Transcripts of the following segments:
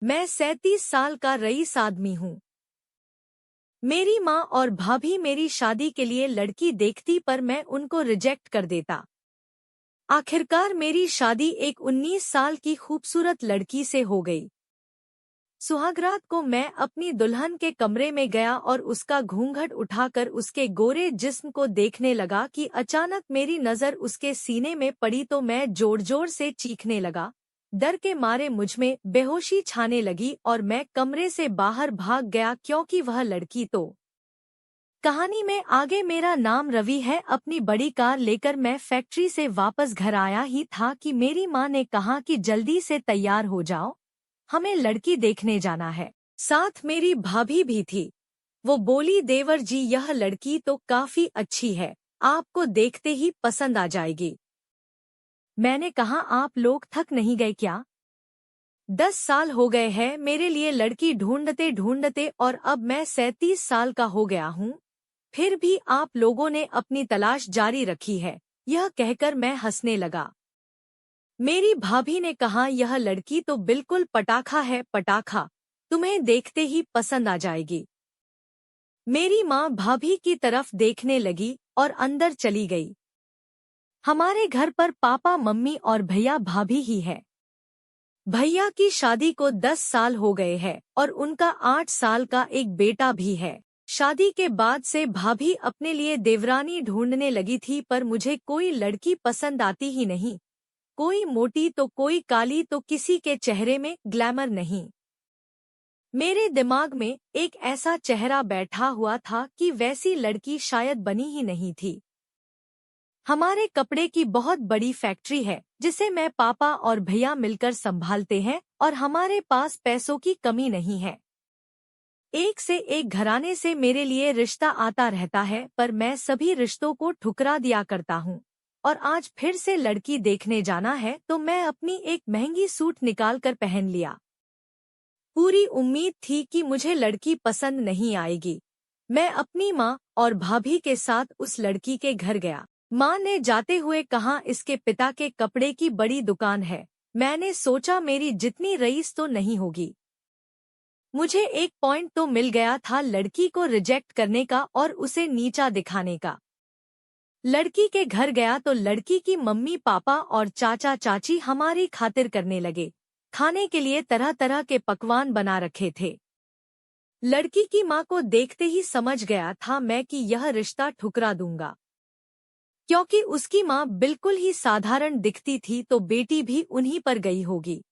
मैं 37 साल का रईस आदमी हूँ। मेरी माँ और भाभी मेरी शादी के लिए लड़की देखती पर मैं उनको रिजेक्ट कर देता। आखिरकार मेरी शादी एक 19 साल की खूबसूरत लड़की से हो गई। सुहागरात को मैं अपनी दुल्हन के कमरे में गया और उसका घूंघट उठाकर उसके गोरे जिस्म को देखने लगा कि अचानक मेरी नज़र उसके सीने में पड़ी तो मैं जोर जोर से चीखने लगा। डर के मारे मुझमें बेहोशी छाने लगी और मैं कमरे से बाहर भाग गया क्योंकि वह लड़की तो कहानी में आगे मेरा नाम रवि है। अपनी बड़ी कार लेकर मैं फैक्ट्री से वापस घर आया ही था कि मेरी माँ ने कहा कि जल्दी से तैयार हो जाओ, हमें लड़की देखने जाना है। साथ मेरी भाभी भी थी। वो बोली, देवर जी यह लड़की तो काफी अच्छी है, आपको देखते ही पसंद आ जाएगी। मैंने कहा, आप लोग थक नहीं गए क्या? 10 साल हो गए हैं मेरे लिए लड़की ढूंढते ढूंढते और अब मैं 37 साल का हो गया हूँ, फिर भी आप लोगों ने अपनी तलाश जारी रखी है। यह कहकर मैं हंसने लगा। मेरी भाभी ने कहा, यह लड़की तो बिल्कुल पटाखा है, पटाखा, तुम्हें देखते ही पसंद आ जाएगी। मेरी माँ भाभी की तरफ देखने लगी और अंदर चली गई। हमारे घर पर पापा मम्मी और भैया भाभी ही है। भैया की शादी को 10 साल हो गए हैं और उनका 8 साल का एक बेटा भी है। शादी के बाद से भाभी अपने लिए देवरानी ढूंढने लगी थी पर मुझे कोई लड़की पसंद आती ही नहीं। कोई मोटी तो कोई काली तो किसी के चेहरे में ग्लैमर नहीं। मेरे दिमाग में एक ऐसा चेहरा बैठा हुआ था कि वैसी लड़की शायद बनी ही नहीं थी। हमारे कपड़े की बहुत बड़ी फैक्ट्री है जिसे मैं पापा और भैया मिलकर संभालते हैं और हमारे पास पैसों की कमी नहीं है। एक से एक घराने से मेरे लिए रिश्ता आता रहता है पर मैं सभी रिश्तों को ठुकरा दिया करता हूँ। और आज फिर से लड़की देखने जाना है तो मैं अपनी एक महंगी सूट निकाल कर पहन लिया। पूरी उम्मीद थी कि मुझे लड़की पसंद नहीं आएगी। मैं अपनी माँ और भाभी के साथ उस लड़की के घर गया। माँ ने जाते हुए कहा, इसके पिता के कपड़े की बड़ी दुकान है। मैंने सोचा मेरी जितनी रईस तो नहीं होगी। मुझे एक पॉइंट तो मिल गया था लड़की को रिजेक्ट करने का और उसे नीचा दिखाने का। लड़की के घर गया तो लड़की की मम्मी पापा और चाचा चाची हमारी खातिर करने लगे। खाने के लिए तरह तरह के पकवान बना रखे थे। लड़की की माँ को देखते ही समझ गया था मैं कि यह रिश्ता ठुकरा दूंगा, क्योंकि उसकी माँ बिल्कुल ही साधारण दिखती थी तो बेटी भी उन्हीं पर गई होगी।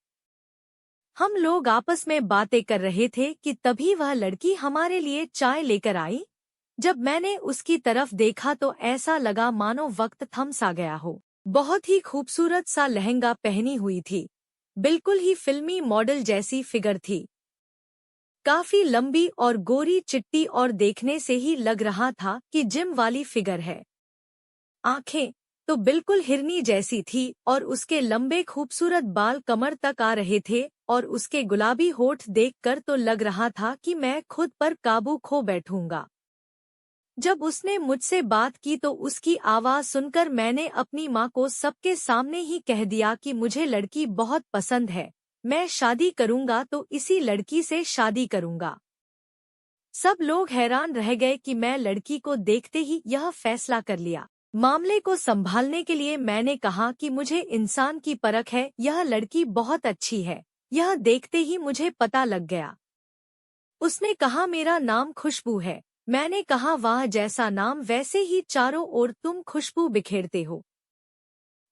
हम लोग आपस में बातें कर रहे थे कि तभी वह लड़की हमारे लिए चाय लेकर आई। जब मैंने उसकी तरफ देखा तो ऐसा लगा मानो वक्त थम सा गया हो। बहुत ही खूबसूरत सा लहंगा पहनी हुई थी, बिल्कुल ही फिल्मी मॉडल जैसी फिगर थी। काफी लंबी और गोरी चिट्टी और देखने से ही लग रहा था कि जिम वाली फिगर है। आंखें तो बिल्कुल हिरनी जैसी थी और उसके लंबे खूबसूरत बाल कमर तक आ रहे थे और उसके गुलाबी होठ देखकर तो लग रहा था कि मैं खुद पर काबू खो बैठूंगा। जब उसने मुझसे बात की तो उसकी आवाज सुनकर मैंने अपनी माँ को सबके सामने ही कह दिया कि मुझे लड़की बहुत पसंद है, मैं शादी करूंगा तो इसी लड़की से शादी करूंगा। सब लोग हैरान रह गए कि मैं लड़की को देखते ही यह फैसला कर लिया। मामले को संभालने के लिए मैंने कहा कि मुझे इंसान की परख है, यह लड़की बहुत अच्छी है, यह देखते ही मुझे पता लग गया। उसने कहा, मेरा नाम खुशबू है। मैंने कहा, वाह, जैसा नाम वैसे ही चारों ओर तुम खुशबू बिखेरते हो।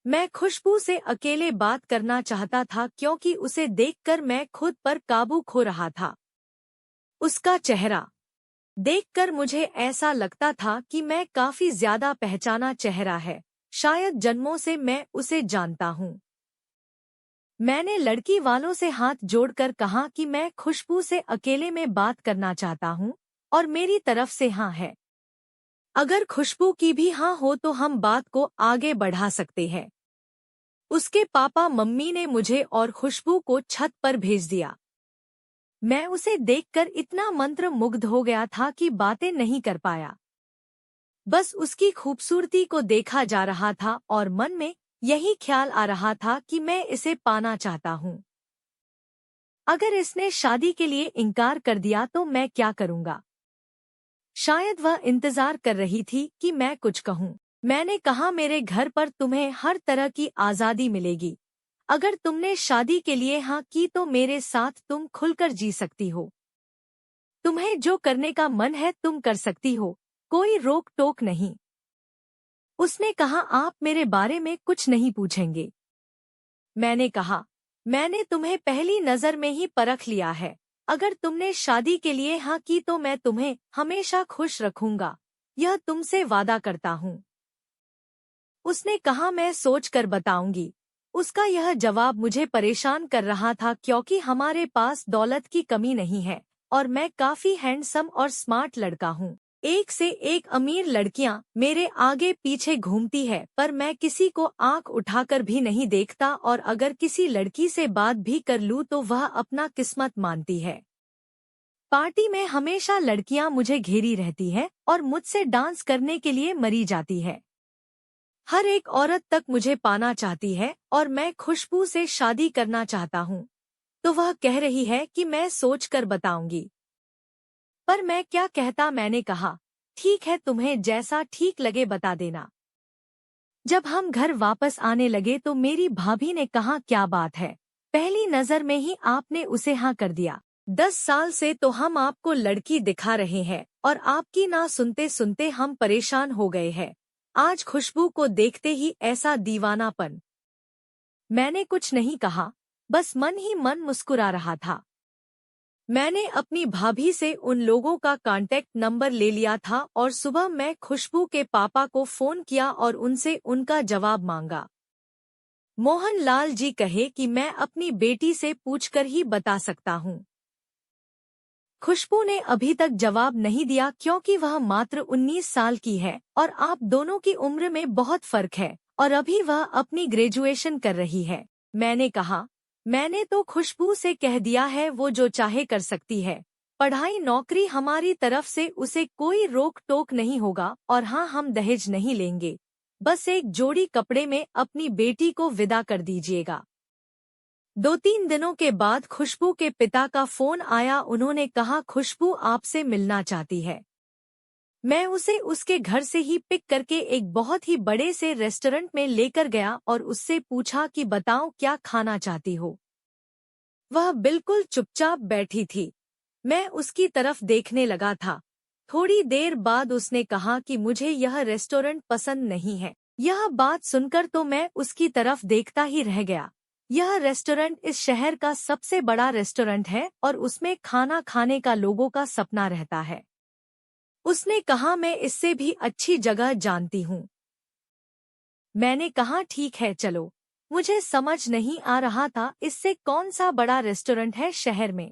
मैं खुशबू से अकेले बात करना चाहता था क्योंकि उसे देखकर मैं खुद पर काबू खो रहा था। उसका चेहरा देखकर मुझे ऐसा लगता था कि मैं काफी ज्यादा पहचाना चेहरा है, शायद जन्मों से मैं उसे जानता हूँ। मैंने लड़की वालों से हाथ जोड़कर कहा कि मैं खुशबू से अकेले में बात करना चाहता हूँ और मेरी तरफ से हाँ है। अगर खुशबू की भी हाँ हो तो हम बात को आगे बढ़ा सकते हैं। उसके पापा मम्मी ने मुझे और खुशबू को छत पर भेज दिया। मैं उसे देखकर इतना मंत्रमुग्ध हो गया था कि बातें नहीं कर पाया। बस उसकी खूबसूरती को देखा जा रहा था और मन में यही ख्याल आ रहा था कि मैं इसे पाना चाहता हूँ। अगर इसने शादी के लिए इनकार कर दिया तो मैं क्या करूँगा? शायद वह इंतजार कर रही थी कि मैं कुछ कहूँ। मैंने कहा, मेरे घर पर तुम्हें हर तरह की आज़ादी मिलेगी। अगर तुमने शादी के लिए हाँ की तो मेरे साथ तुम खुलकर जी सकती हो। तुम्हें जो करने का मन है तुम कर सकती हो, कोई रोक टोक नहीं। उसने कहा, आप मेरे बारे में कुछ नहीं पूछेंगे? मैंने कहा, मैंने तुम्हें पहली नजर में ही परख लिया है। अगर तुमने शादी के लिए हाँ की तो मैं तुम्हें हमेशा खुश रखूंगा, यह तुमसे वादा करता हूँ। उसने कहा, मैं सोच कर बताऊंगी। उसका यह जवाब मुझे परेशान कर रहा था क्योंकि हमारे पास दौलत की कमी नहीं है और मैं काफी हैंडसम और स्मार्ट लड़का हूँ। एक से एक अमीर लड़कियां मेरे आगे पीछे घूमती है पर मैं किसी को आंख उठाकर भी नहीं देखता और अगर किसी लड़की से बात भी कर लूं तो वह अपना किस्मत मानती है। पार्टी में हमेशा लड़कियां मुझे घेरी रहती है और मुझसे डांस करने के लिए मरी जाती है। हर एक औरत तक मुझे पाना चाहती है और मैं खुशबू से शादी करना चाहता हूँ। तो वह कह रही है कि मैं सोच कर बताऊंगी। पर मैं क्या कहता? मैंने कहा, ठीक है, तुम्हें जैसा ठीक लगे बता देना। जब हम घर वापस आने लगे तो मेरी भाभी ने कहा, क्या बात है, पहली नजर में ही आपने उसे हाँ कर दिया। 10 साल से तो हम आपको लड़की दिखा रहे हैं और आपकी ना सुनते सुनते हम परेशान हो गए हैं। आज खुशबू को देखते ही ऐसा दीवानापन। मैंने कुछ नहीं कहा, बस मन ही मन मुस्कुरा रहा था। मैंने अपनी भाभी से उन लोगों का कांटेक्ट नंबर ले लिया था और सुबह मैं खुशबू के पापा को फोन किया और उनसे उनका जवाब मांगा। मोहन लाल जी कहे कि मैं अपनी बेटी से पूछकर ही बता सकता हूँ। खुशबू ने अभी तक जवाब नहीं दिया क्योंकि वह मात्र 19 साल की है और आप दोनों की उम्र में बहुत फर्क है और अभी वह अपनी ग्रेजुएशन कर रही है। मैंने कहा, मैंने तो खुशबू से कह दिया है, वो जो चाहे कर सकती है। पढ़ाई नौकरी हमारी तरफ से उसे कोई रोक टोक नहीं होगा और हाँ, हम दहेज नहीं लेंगे। बस एक जोड़ी कपड़े में अपनी बेटी को विदा कर दीजिएगा। 2-3 दिनों के बाद खुशबू के पिता का फोन आया। उन्होंने कहा, खुशबू आपसे मिलना चाहती है। मैं उसे उसके घर से ही पिक करके एक बहुत ही बड़े से रेस्टोरेंट में लेकर गया और उससे पूछा कि बताओ क्या खाना चाहती हो। वह बिल्कुल चुपचाप बैठी थी। मैं उसकी तरफ देखने लगा था। थोड़ी देर बाद उसने कहा कि मुझे यह रेस्टोरेंट पसंद नहीं है। यह बात सुनकर तो मैं उसकी तरफ देखता ही रह गया। यह रेस्टोरेंट इस शहर का सबसे बड़ा रेस्टोरेंट है और उसमें खाना खाने का लोगों का सपना रहता है। उसने कहा, मैं इससे भी अच्छी जगह जानती हूँ। मैंने कहा, ठीक है चलो। मुझे समझ नहीं आ रहा था इससे कौन सा बड़ा रेस्टोरेंट है शहर में,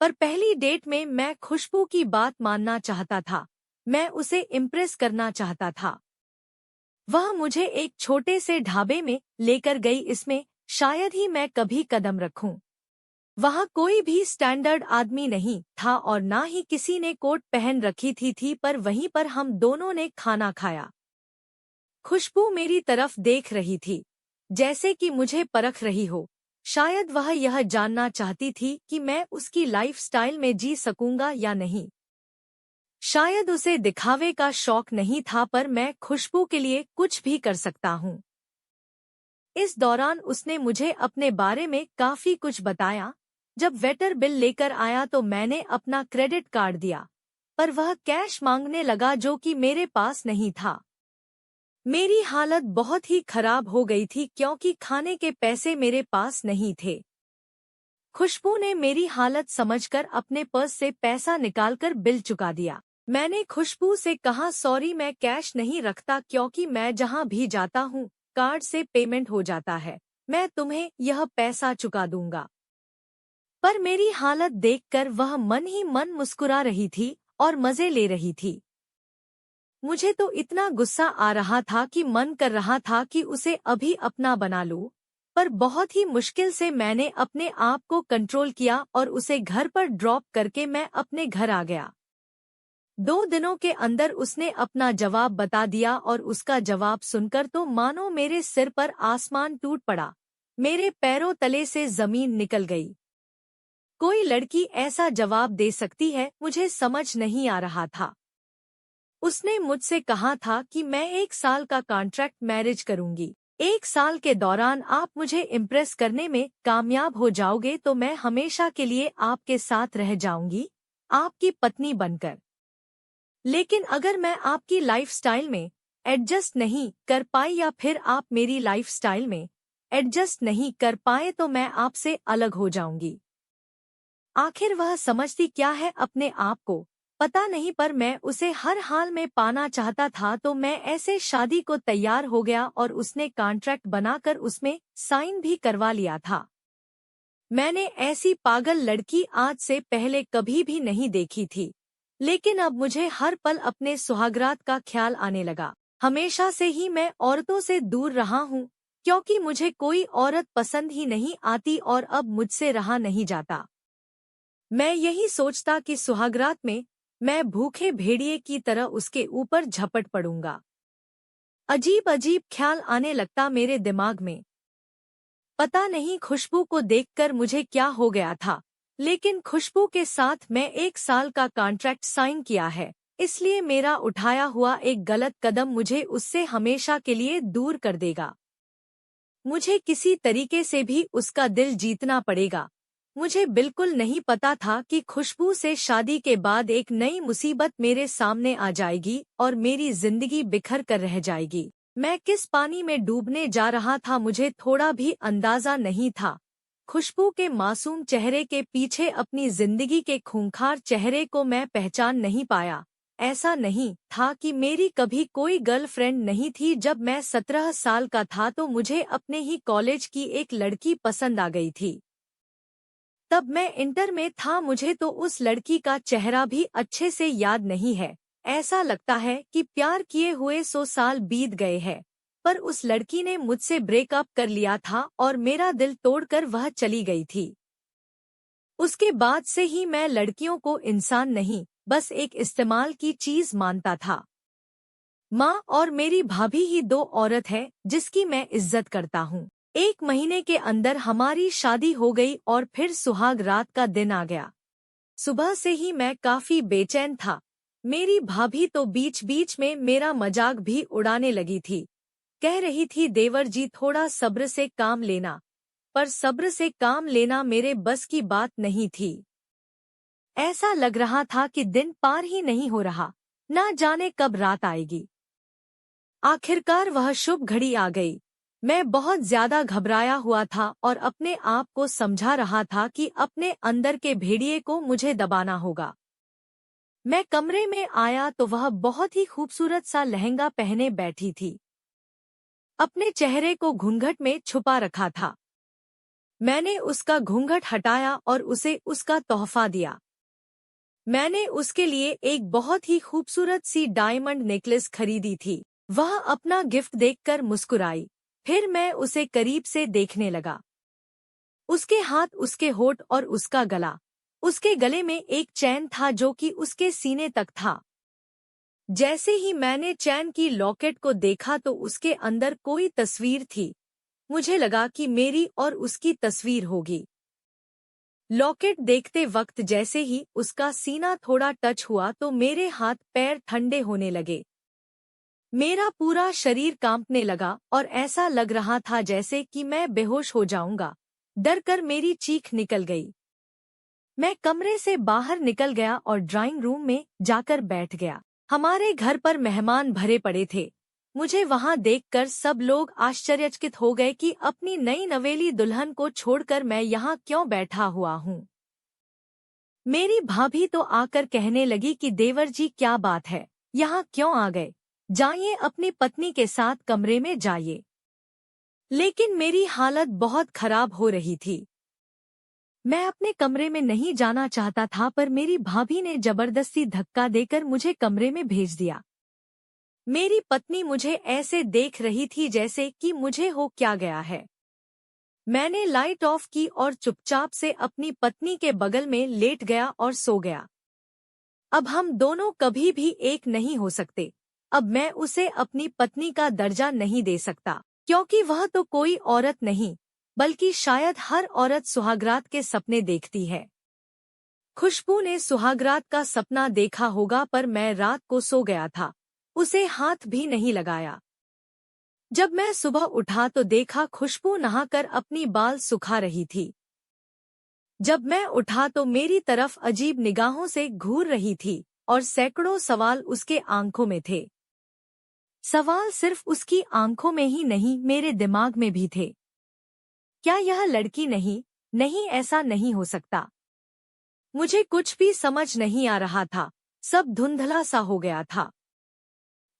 पर पहली डेट में मैं खुशबू की बात मानना चाहता था। मैं उसे इम्प्रेस करना चाहता था। वह मुझे एक छोटे से ढाबे में लेकर गई, इसमें शायद ही मैं कभी कदम रखूं। वहाँ कोई भी स्टैंडर्ड आदमी नहीं था और ना ही किसी ने कोट पहन रखी थी पर वहीं पर हम दोनों ने खाना खाया। खुशबू मेरी तरफ देख रही थी, जैसे कि मुझे परख रही हो। शायद वह यह जानना चाहती थी कि मैं उसकी लाइफस्टाइल में जी सकूंगा या नहीं। शायद उसे दिखावे का शौक नहीं था पर मैं खुशबू के लिए कुछ भी कर सकता हूँ। इस दौरान उसने मुझे अपने बारे में काफी कुछ बताया। जब वेटर बिल लेकर आया तो मैंने अपना क्रेडिट कार्ड दिया, पर वह कैश मांगने लगा जो कि मेरे पास नहीं था। मेरी हालत बहुत ही खराब हो गई थी क्योंकि खाने के पैसे मेरे पास नहीं थे। खुशबू ने मेरी हालत समझकर अपने पर्स से पैसा निकालकर बिल चुका दिया। मैंने खुशबू से कहा, सॉरी मैं कैश नहीं रखता क्योंकि मैं जहां भी जाता हूं कार्ड से पेमेंट हो जाता है। मैं तुम्हें यह पैसा चुका दूंगा। पर मेरी हालत देखकर वह मन ही मन मुस्कुरा रही थी और मजे ले रही थी। मुझे तो इतना गुस्सा आ रहा था कि मन कर रहा था कि उसे अभी अपना बना लूं, पर बहुत ही मुश्किल से मैंने अपने आप को कंट्रोल किया और उसे घर पर ड्रॉप करके मैं अपने घर आ गया। 2 दिनों के अंदर उसने अपना जवाब बता दिया और उसका जवाब सुनकर तो मानो मेरे सिर पर आसमान टूट पड़ा। मेरे पैरों तले से जमीन निकल गई। कोई लड़की ऐसा जवाब दे सकती है, मुझे समझ नहीं आ रहा था। उसने मुझसे कहा था कि मैं 1 साल का कॉन्ट्रैक्ट मैरिज करूंगी। 1 साल के दौरान आप मुझे इम्प्रेस करने में कामयाब हो जाओगे तो मैं हमेशा के लिए आपके साथ रह जाऊंगी, आपकी पत्नी बनकर। लेकिन अगर मैं आपकी लाइफस्टाइल में एडजस्ट नहीं कर पाई या फिर आप मेरी लाइफस्टाइल में एडजस्ट नहीं कर पाए तो मैं आपसे अलग हो जाऊंगी। आखिर वह समझती क्या है अपने आप को, पता नहीं, पर मैं उसे हर हाल में पाना चाहता था तो मैं ऐसे शादी को तैयार हो गया और उसने कॉन्ट्रैक्ट बनाकर उसमें साइन भी करवा लिया था। मैंने ऐसी पागल लड़की आज से पहले कभी भी नहीं देखी थी, लेकिन अब मुझे हर पल अपने सुहागरात का ख्याल आने लगा। हमेशा से ही मैं औरतों से दूर रहा हूँ, क्योंकि मुझे कोई औरत पसंद ही नहीं आती और अब मुझसे रहा नहीं जाता। मैं यही सोचता कि सुहागरात में मैं भूखे भेड़िए की तरह उसके ऊपर झपट पड़ूंगा। अजीब अजीब ख्याल आने लगता मेरे दिमाग में। पता नहीं खुशबू को देखकर मुझे क्या हो गया था, लेकिन खुशबू के साथ मैं 1 साल का कॉन्ट्रैक्ट साइन किया है, इसलिए मेरा उठाया हुआ एक गलत कदम मुझे उससे हमेशा के लिए दूर कर देगा। मुझे किसी तरीके से भी उसका दिल जीतना पड़ेगा। मुझे बिल्कुल नहीं पता था कि खुशबू से शादी के बाद एक नई मुसीबत मेरे सामने आ जाएगी और मेरी जिंदगी बिखर कर रह जाएगी। मैं किस पानी में डूबने जा रहा था मुझे थोड़ा भी अंदाजा नहीं था। खुशबू के मासूम चेहरे के पीछे अपनी जिंदगी के खूंखार चेहरे को मैं पहचान नहीं पाया। ऐसा नहीं था कि मेरी कभी कोई गर्लफ्रेंड नहीं थी। जब मैं 17 साल का था तो मुझे अपने ही कॉलेज की एक लड़की पसंद आ गई थी। तब मैं इंटर में था, मुझे तो उस लड़की का चेहरा भी अच्छे से याद नहीं है। ऐसा लगता है कि प्यार किए हुए 100 साल बीत गए हैं। पर उस लड़की ने मुझसे ब्रेकअप कर लिया था और मेरा दिल तोड़कर वह चली गई थी। उसके बाद से ही मैं लड़कियों को इंसान नहीं, बस एक इस्तेमाल की चीज मानता था। माँ और मेरी भाभी ही 2 औरत है जिसकी मैं इज्जत करता हूँ। 1 महीने के अंदर हमारी शादी हो गई और फिर सुहाग रात का दिन आ गया। सुबह से ही मैं काफी बेचैन था। मेरी भाभी तो बीच बीच में मेरा मजाक भी उड़ाने लगी थी। कह रही थी, देवर जी थोड़ा सब्र से काम लेना। पर सब्र से काम लेना मेरे बस की बात नहीं थी। ऐसा लग रहा था कि दिन पार ही नहीं हो रहा, ना जाने कब रात आएगी। आखिरकार वह शुभ घड़ी आ गई। मैं बहुत ज्यादा घबराया हुआ था और अपने आप को समझा रहा था कि अपने अंदर के भेड़िए को मुझे दबाना होगा। मैं कमरे में आया तो वह बहुत ही खूबसूरत सा लहंगा पहने बैठी थी। अपने चेहरे को घूंघट में छुपा रखा था। मैंने उसका घूंघट हटाया और उसे उसका तोहफा दिया। मैंने उसके लिए एक बहुत ही खूबसूरत सी डायमंड नेकलेस खरीदी थी। वह अपना गिफ्ट देखकर मुस्कुराई। फिर मैं उसे करीब से देखने लगा। उसके हाथ, उसके होठ और उसका गला। उसके गले में एक चैन था जो कि उसके सीने तक था। जैसे ही मैंने चैन की लॉकेट को देखा तो उसके अंदर कोई तस्वीर थी। मुझे लगा कि मेरी और उसकी तस्वीर होगी। लॉकेट देखते वक्त जैसे ही उसका सीना थोड़ा टच हुआ तो मेरे हाथ पैर ठंडे होने लगे। मेरा पूरा शरीर कांपने लगा और ऐसा लग रहा था जैसे कि मैं बेहोश हो जाऊंगा। डर कर मेरी चीख निकल गई। मैं कमरे से बाहर निकल गया और ड्राइंग रूम में जाकर बैठ गया। हमारे घर पर मेहमान भरे पड़े थे। मुझे वहां देखकर सब लोग आश्चर्यचकित हो गए कि अपनी नई नवेली दुल्हन को छोड़कर मैं यहाँ क्यों बैठा हुआ हूँ। मेरी भाभी तो आकर कहने लगी कि देवर जी क्या बात है, यहाँ क्यों आ गए, जाइए अपनी पत्नी के साथ कमरे में जाइए। लेकिन मेरी हालत बहुत खराब हो रही थी। मैं अपने कमरे में नहीं जाना चाहता था, पर मेरी भाभी ने जबरदस्ती धक्का देकर मुझे कमरे में भेज दिया। मेरी पत्नी मुझे ऐसे देख रही थी जैसे कि मुझे हो क्या गया है। मैंने लाइट ऑफ की और चुपचाप से अपनी पत्नी के बगल में लेट गया और सो गया। अब हम दोनों कभी भी एक नहीं हो सकते। अब मैं उसे अपनी पत्नी का दर्जा नहीं दे सकता, क्योंकि वह तो कोई औरत नहीं, बल्कि शायद हर औरत सुहागरात के सपने देखती है। खुशबू ने सुहागरात का सपना देखा होगा पर मैं रात को सो गया था, उसे हाथ भी नहीं लगाया। जब मैं सुबह उठा तो देखा खुशबू नहाकर अपनी बाल सुखा रही थी। जब मैं उठा तो मेरी तरफ अजीब निगाहों से घूर रही थी और सैकड़ों सवाल उसके आंखों में थे। सवाल सिर्फ उसकी आंखों में ही नहीं, मेरे दिमाग में भी थे। क्या यह लड़की नहीं? नहीं, ऐसा नहीं हो सकता। मुझे कुछ भी समझ नहीं आ रहा था, सब धुंधला सा हो गया था।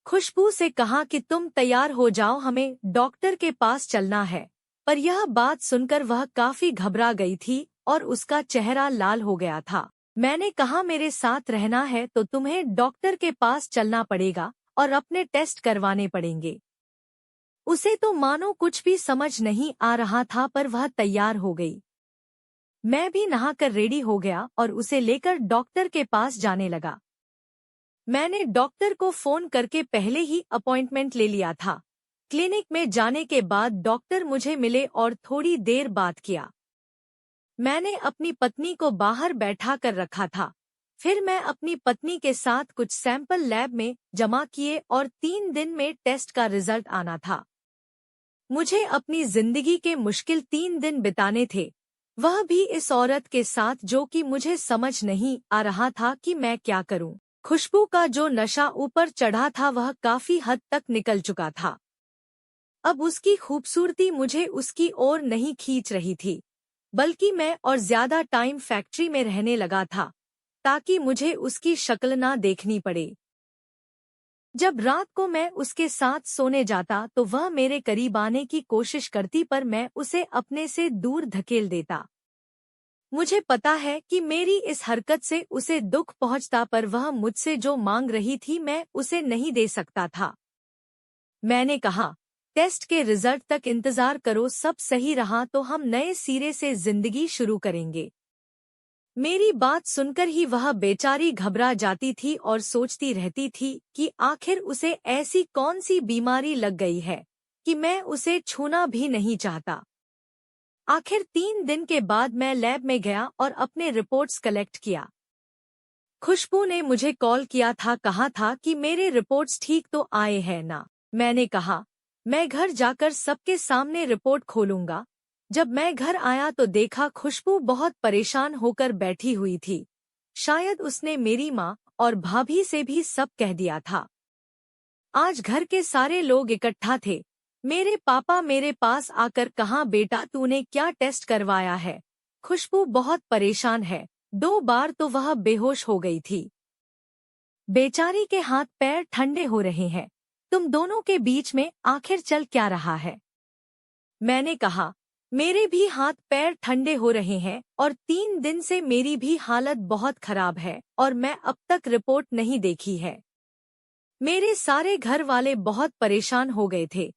खुशबू से कहा कि तुम तैयार हो जाओ, हमें डॉक्टर के पास चलना है। पर यह बात सुनकर वह काफी घबरा गई थी और उसका चेहरा लाल हो गया था। मैंने कहा मेरे साथ रहना है तो तुम्हें डॉक्टर के पास चलना पड़ेगा और अपने टेस्ट करवाने पड़ेंगे। उसे तो मानो कुछ भी समझ नहीं आ रहा था पर वह तैयार हो गई। मैं भी नहाकर रेडी हो गया और उसे लेकर डॉक्टर के पास जाने लगा। मैंने डॉक्टर को फोन करके पहले ही अपॉइंटमेंट ले लिया था। क्लिनिक में जाने के बाद डॉक्टर मुझे मिले और थोड़ी देर बात किया। मैंने अपनी पत्नी को बाहर बैठा कर रखा था। फिर मैं अपनी पत्नी के साथ कुछ सैंपल लैब में जमा किए और 3 दिन में टेस्ट का रिजल्ट आना था। मुझे अपनी जिंदगी के मुश्किल 3 दिन बिताने थे, वह भी इस औरत के साथ जो कि मुझे समझ नहीं आ रहा था कि मैं क्या करूं। खुशबू का जो नशा ऊपर चढ़ा था वह काफी हद तक निकल चुका था। अब उसकी खूबसूरती मुझे उसकी ओर नहीं खींच रही थी, बल्कि मैं और ज्यादा टाइम फैक्ट्री में रहने लगा था ताकि मुझे उसकी शक्ल ना देखनी पड़े। जब रात को मैं उसके साथ सोने जाता तो वह मेरे करीब आने की कोशिश करती पर मैं उसे अपने से दूर धकेल देता। मुझे पता है कि मेरी इस हरकत से उसे दुख पहुंचता पर वह मुझसे जो मांग रही थी मैं उसे नहीं दे सकता था। मैंने कहा, टेस्ट के रिजल्ट तक इंतजार करो, सब सही रहा तो हम नए सिरे से जिंदगी शुरू करेंगे। मेरी बात सुनकर ही वह बेचारी घबरा जाती थी और सोचती रहती थी कि आखिर उसे ऐसी कौन सी बीमारी लग गई है कि मैं उसे छूना भी नहीं चाहता। आखिर 3 दिन के बाद मैं लैब में गया और अपने रिपोर्ट्स कलेक्ट किया। खुशबू ने मुझे कॉल किया था, कहा था कि मेरे रिपोर्ट्स ठीक तो आए हैं ना। मैंने कहा, मैं घर जाकर सबके सामने रिपोर्ट खोलूंगा। जब मैं घर आया तो देखा खुशबू बहुत परेशान होकर बैठी हुई थी। शायद उसने मेरी माँ और भाभी से भी सब कह दिया था। आज घर के सारे लोग इकट्ठा थे। मेरे पापा मेरे पास आकर कहा, बेटा तूने क्या टेस्ट करवाया है? खुशबू बहुत परेशान है, 2 बार तो वह बेहोश हो गई थी। बेचारी के हाथ पैर ठंडे हो रहे हैं। तुम दोनों के बीच में आखिर चल क्या रहा है? मैंने कहा, मेरे भी हाथ पैर ठंडे हो रहे हैं और 3 दिन से मेरी भी हालत बहुत खराब है और मैं अब तक रिपोर्ट नहीं देखी है। मेरे सारे घर वाले बहुत परेशान हो गए थे,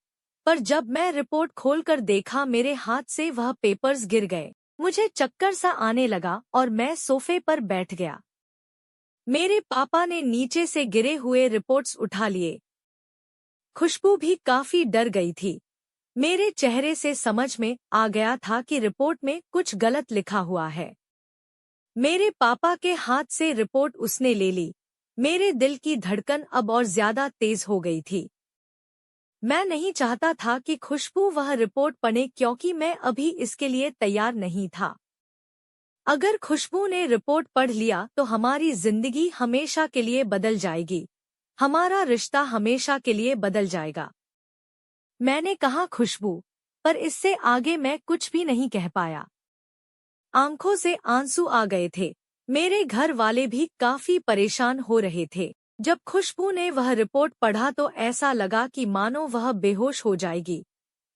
पर जब मैं रिपोर्ट खोलकर देखा मेरे हाथ से वह पेपर्स गिर गए। मुझे चक्कर सा आने लगा और मैं सोफे पर बैठ गया। मेरे पापा ने नीचे से गिरे हुए रिपोर्ट्स उठा लिए। खुशबू भी काफी डर गई थी। मेरे चेहरे से समझ में आ गया था कि रिपोर्ट में कुछ गलत लिखा हुआ है। मेरे पापा के हाथ से रिपोर्ट उसने ले ली। मेरे दिल की धड़कन अब और ज्यादा तेज हो गई थी। मैं नहीं चाहता था कि खुशबू वह रिपोर्ट पढ़े क्योंकि मैं अभी इसके लिए तैयार नहीं था। अगर खुशबू ने रिपोर्ट पढ़ लिया तो हमारी जिंदगी हमेशा के लिए बदल जाएगी, हमारा रिश्ता हमेशा के लिए बदल जाएगा। मैंने कहा खुशबू, पर इससे आगे मैं कुछ भी नहीं कह पाया। आंखों से आंसू आ गए थे। मेरे घर वाले भी काफी परेशान हो रहे थे। जब खुशबू ने वह रिपोर्ट पढ़ा तो ऐसा लगा कि मानो वह बेहोश हो जाएगी।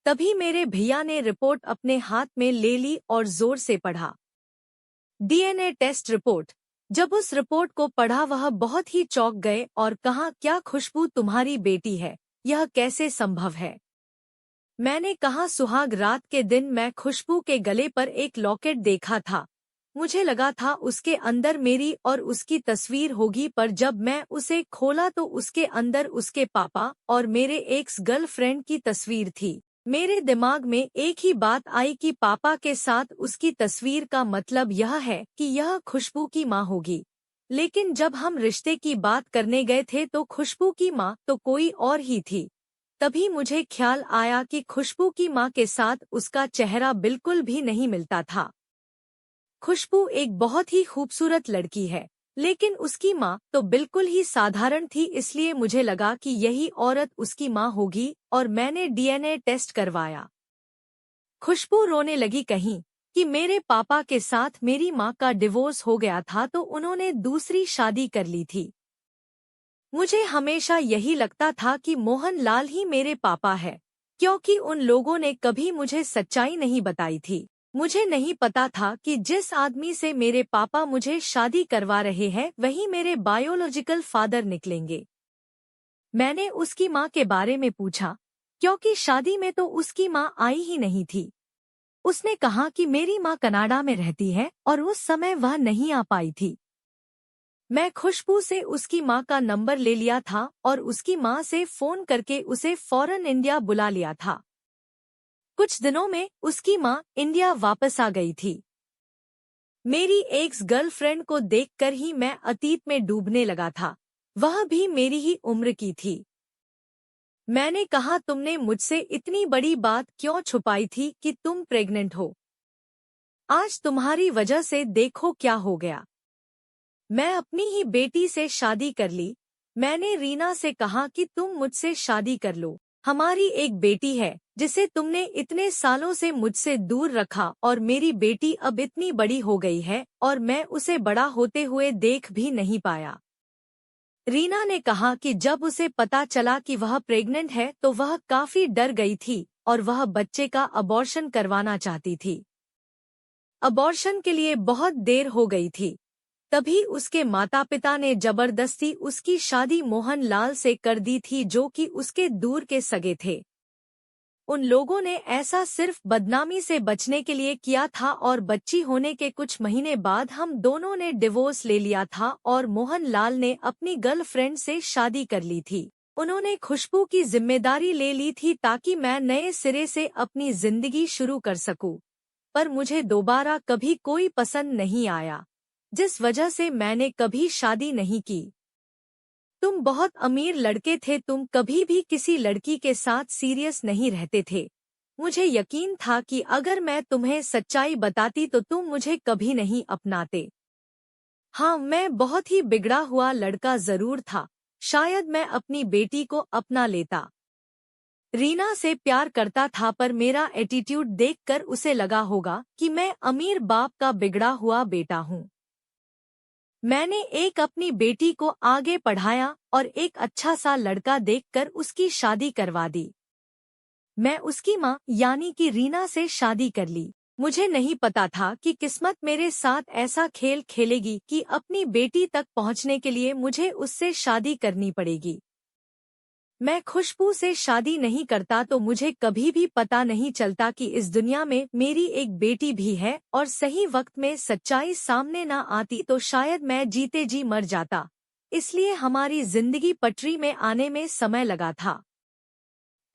तभी मेरे भैया ने रिपोर्ट अपने हाथ में ले ली और जोर से पढ़ा। DNA test report. जब उस रिपोर्ट को पढ़ा वह बहुत ही चौंक गए और कहा, क्या खुशबू तुम्हारी बेटी है? यह कैसे संभव है? मैंने कहा, सुहाग रात के दिन मैं खुशबू के गले पर एक लॉकेट देखा था। मुझे लगा था उसके अंदर मेरी और उसकी तस्वीर होगी, पर जब मैं उसे खोला तो उसके अंदर उसके पापा और मेरे एक्स गर्लफ्रेंड की तस्वीर थी। मेरे दिमाग में एक ही बात आई कि पापा के साथ उसकी तस्वीर का मतलब यह है कि यह खुशबू की माँ होगी। लेकिन जब हम रिश्ते की बात करने गए थे तो खुशबू की माँ तो कोई और ही थी। तभी मुझे ख्याल आया कि खुशबू की माँ के साथ उसका चेहरा बिल्कुल भी नहीं मिलता था। खुशबू एक बहुत ही खूबसूरत लड़की है, लेकिन उसकी माँ तो बिल्कुल ही साधारण थी, इसलिए मुझे लगा कि यही औरत उसकी माँ होगी और मैंने डीएनए टेस्ट करवाया। खुशबू रोने लगी, कहीं कि मेरे पापा के साथ मेरी माँ का डिवोर्स हो गया था तो उन्होंने दूसरी शादी कर ली थी। मुझे हमेशा यही लगता था कि मोहन लाल ही मेरे पापा है, क्योंकि उन लोगों ने कभी मुझे सच्चाई नहीं बताई थी। मुझे नहीं पता था कि जिस आदमी से मेरे पापा मुझे शादी करवा रहे हैं वही मेरे बायोलॉजिकल फादर निकलेंगे। मैंने उसकी माँ के बारे में पूछा, क्योंकि शादी में तो उसकी माँ आई ही नहीं थी। उसने कहा कि मेरी माँ कनाडा में रहती है और उस समय वह नहीं आ पाई थी। मैं खुशबू से उसकी माँ का नंबर ले लिया था और उसकी माँ से फोन करके उसे फौरन इंडिया बुला लिया था। कुछ दिनों में उसकी माँ इंडिया वापस आ गई थी। मेरी एक्स गर्लफ्रेंड को देखकर ही मैं अतीत में डूबने लगा था। वह भी मेरी ही उम्र की थी। मैंने कहा, तुमने मुझसे इतनी बड़ी बात क्यों छुपाई थी कि तुम प्रेग्नेंट हो? आज तुम्हारी वजह से देखो क्या हो गया। मैं अपनी ही बेटी से शादी कर ली। मैंने रीना से कहा कि तुम मुझसे शादी कर लो। हमारी एक बेटी है जिसे तुमने इतने सालों से मुझसे दूर रखा और मेरी बेटी अब इतनी बड़ी हो गई है और मैं उसे बड़ा होते हुए देख भी नहीं पाया। रीना ने कहा कि जब उसे पता चला कि वह प्रेग्नेंट है तो वह काफी डर गई थी और वह बच्चे का अबॉर्शन करवाना चाहती थी। अबॉर्शन के लिए बहुत देर हो गई थी। तभी उसके माता पिता ने जबरदस्ती उसकी शादी मोहन लाल से कर दी थी, जो कि उसके दूर के सगे थे। उन लोगों ने ऐसा सिर्फ बदनामी से बचने के लिए किया था और बच्ची होने के कुछ महीने बाद हम दोनों ने डिवोर्स ले लिया था और मोहन लाल ने अपनी गर्लफ्रेंड से शादी कर ली थी। उन्होंने खुशबू की जिम्मेदारी ले ली थी ताकि मैं नए सिरे से अपनी जिंदगी शुरू कर सकूं। पर मुझे दोबारा कभी कोई पसंद नहीं आया, जिस वजह से मैंने कभी शादी नहीं की। तुम बहुत अमीर लड़के थे, तुम कभी भी किसी लड़की के साथ सीरियस नहीं रहते थे। मुझे यकीन था कि अगर मैं तुम्हें सच्चाई बताती तो तुम मुझे कभी नहीं अपनाते। हाँ, मैं बहुत ही बिगड़ा हुआ लड़का जरूर था। शायद मैं अपनी बेटी को अपना लेता। रीना से प्यार करता था, पर मेरा एटीट्यूड देखकर उसे लगा होगा कि मैं अमीर बाप का बिगड़ा हुआ बेटा हूँ। मैंने अपनी बेटी को आगे पढ़ाया और एक अच्छा सा लड़का देखकर उसकी शादी करवा दी। मैं उसकी माँ यानी कि रीना से शादी कर ली। मुझे नहीं पता था कि किस्मत मेरे साथ ऐसा खेल खेलेगी कि अपनी बेटी तक पहुँचने के लिए मुझे उससे शादी करनी पड़ेगी। मैं खुशबू से शादी नहीं करता तो मुझे कभी भी पता नहीं चलता कि इस दुनिया में मेरी एक बेटी भी है, और सही वक्त में सच्चाई सामने ना आती तो शायद मैं जीते जी मर जाता। इसलिए हमारी जिंदगी पटरी में आने में समय लगा था,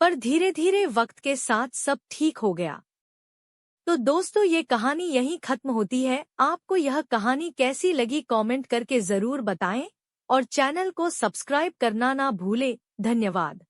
पर धीरे धीरे वक्त के साथ सब ठीक हो गया। तो दोस्तों, ये कहानी यहीं खत्म होती है। आपको यह कहानी कैसी लगी कमेंट करके जरूर बताएं और चैनल को सब्सक्राइब करना ना भूलें। धन्यवाद।